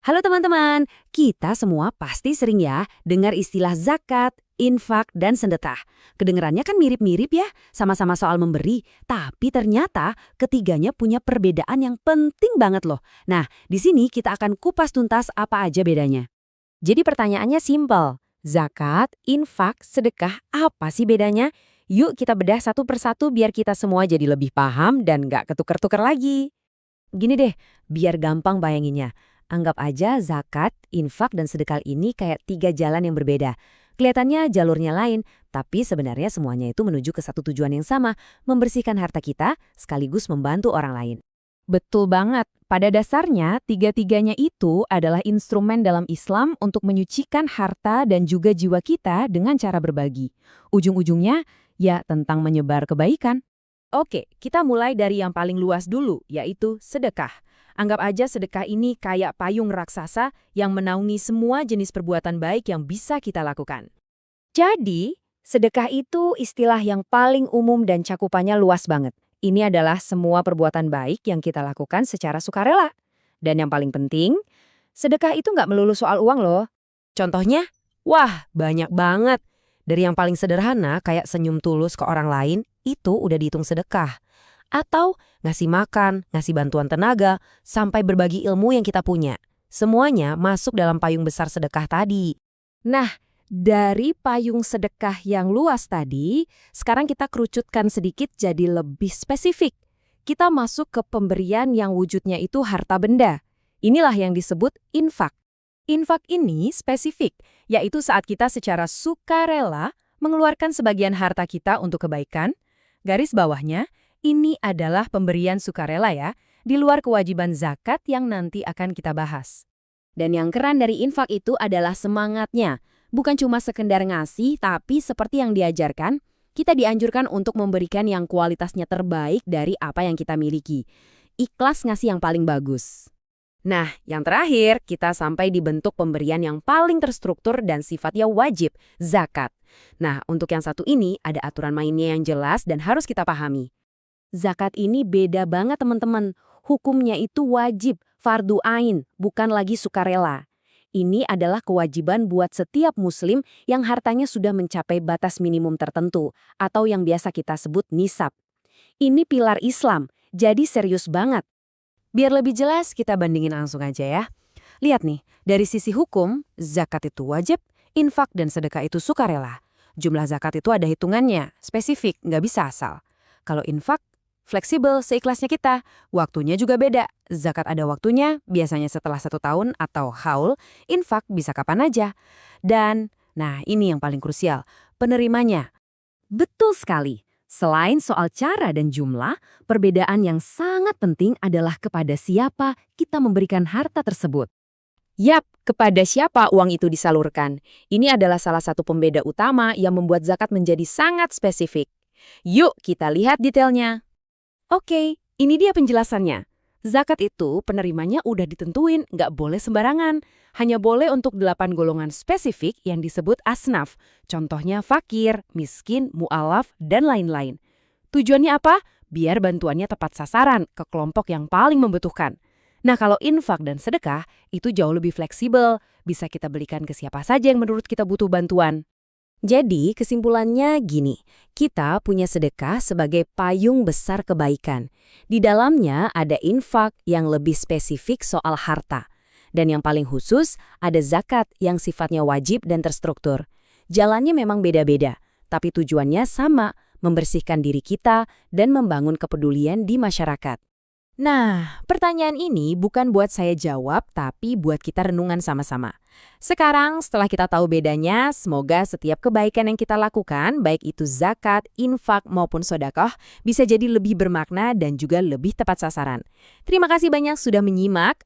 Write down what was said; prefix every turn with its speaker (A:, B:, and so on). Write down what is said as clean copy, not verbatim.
A: Halo teman-teman, kita semua pasti sering ya dengar istilah zakat, infak, dan sedekah. Kedengarannya kan mirip-mirip ya, sama-sama soal memberi, tapi ternyata ketiganya punya perbedaan yang penting banget loh. Nah, di sini kita akan kupas tuntas apa aja bedanya.
B: Jadi pertanyaannya simpel. Zakat, infak, sedekah, apa sih bedanya? Yuk kita bedah satu persatu biar kita semua jadi lebih paham dan nggak ketuker-tuker lagi.
A: Gini deh, biar gampang bayanginnya. Anggap aja zakat, infak, dan sedekah ini kayak tiga jalan yang berbeda. Kelihatannya jalurnya lain, tapi sebenarnya semuanya itu menuju ke satu tujuan yang sama, membersihkan harta kita sekaligus membantu orang lain.
B: Betul banget. Pada dasarnya, tiga-tiganya itu adalah instrumen dalam Islam untuk menyucikan harta dan juga jiwa kita dengan cara berbagi. Ujung-ujungnya, ya tentang menyebar kebaikan.
A: Oke, kita mulai dari yang paling luas dulu, yaitu sedekah. Anggap aja sedekah ini kayak payung raksasa yang menaungi semua jenis perbuatan baik yang bisa kita lakukan.
B: Jadi, sedekah itu istilah yang paling umum dan cakupannya luas banget. Ini adalah semua perbuatan baik yang kita lakukan secara sukarela. Dan yang paling penting, sedekah itu nggak melulu soal uang loh.
A: Contohnya, wah banyak banget. Dari yang paling sederhana kayak senyum tulus ke orang lain, itu udah dihitung sedekah. Atau ngasih makan, ngasih bantuan tenaga, sampai berbagi ilmu yang kita punya. Semuanya masuk dalam payung besar sedekah tadi.
B: Nah, dari payung sedekah yang luas tadi, sekarang kita kerucutkan sedikit jadi lebih spesifik. Kita masuk ke pemberian yang wujudnya itu harta benda. Inilah yang disebut infak. Infak ini spesifik, yaitu saat kita secara sukarela mengeluarkan sebagian harta kita untuk kebaikan. Garis bawahnya, ini adalah pemberian sukarela ya, di luar kewajiban zakat yang nanti akan kita bahas.
A: Dan yang keren dari infak itu adalah semangatnya. Bukan cuma sekedar ngasih, tapi seperti yang diajarkan, kita dianjurkan untuk memberikan yang kualitasnya terbaik dari apa yang kita miliki. Ikhlas ngasih yang paling bagus. Nah, yang terakhir, kita sampai di bentuk pemberian yang paling terstruktur dan sifatnya wajib, zakat. Nah, untuk yang satu ini, ada aturan mainnya yang jelas dan harus kita pahami. Zakat ini beda banget teman-teman. Hukumnya itu wajib, fardu ain, bukan lagi sukarela. Ini adalah kewajiban buat setiap muslim yang hartanya sudah mencapai batas minimum tertentu, atau yang biasa kita sebut nisab. Ini pilar Islam, jadi serius banget. Biar lebih jelas, kita bandingin langsung aja ya. Lihat nih, dari sisi hukum, zakat itu wajib, infak dan sedekah itu sukarela. Jumlah zakat itu ada hitungannya, spesifik, nggak bisa asal. Kalau infak, fleksibel, seikhlasnya kita. Waktunya juga beda. Zakat ada waktunya, biasanya setelah 1 tahun atau haul, infak bisa kapan aja. Dan, nah ini yang paling krusial, penerimanya. Betul sekali. Selain soal cara dan jumlah, perbedaan yang sangat penting adalah kepada siapa kita memberikan harta tersebut. Yap, kepada siapa uang itu disalurkan. Ini adalah salah satu pembeda utama yang membuat zakat menjadi sangat spesifik. Yuk kita lihat detailnya. Oke, ini dia penjelasannya. Zakat itu penerimanya udah ditentuin, nggak boleh sembarangan. Hanya boleh untuk 8 golongan spesifik yang disebut asnaf. Contohnya fakir, miskin, mu'alaf, dan lain-lain. Tujuannya apa? Biar bantuannya tepat sasaran ke kelompok yang paling membutuhkan. Nah kalau infak dan sedekah, itu jauh lebih fleksibel. Bisa kita berikan ke siapa saja yang menurut kita butuh bantuan. Jadi kesimpulannya gini, kita punya sedekah sebagai payung besar kebaikan. Di dalamnya ada infak yang lebih spesifik soal harta. Dan yang paling khusus ada zakat yang sifatnya wajib dan terstruktur. Jalannya memang beda-beda, tapi tujuannya sama, membersihkan diri kita dan membangun kepedulian di masyarakat. Nah, pertanyaan ini bukan buat saya jawab, tapi buat kita renungan sama-sama. Sekarang, setelah kita tahu bedanya, semoga setiap kebaikan yang kita lakukan, baik itu zakat, infak, maupun sedekah, bisa jadi lebih bermakna dan juga lebih tepat sasaran. Terima kasih banyak sudah menyimak.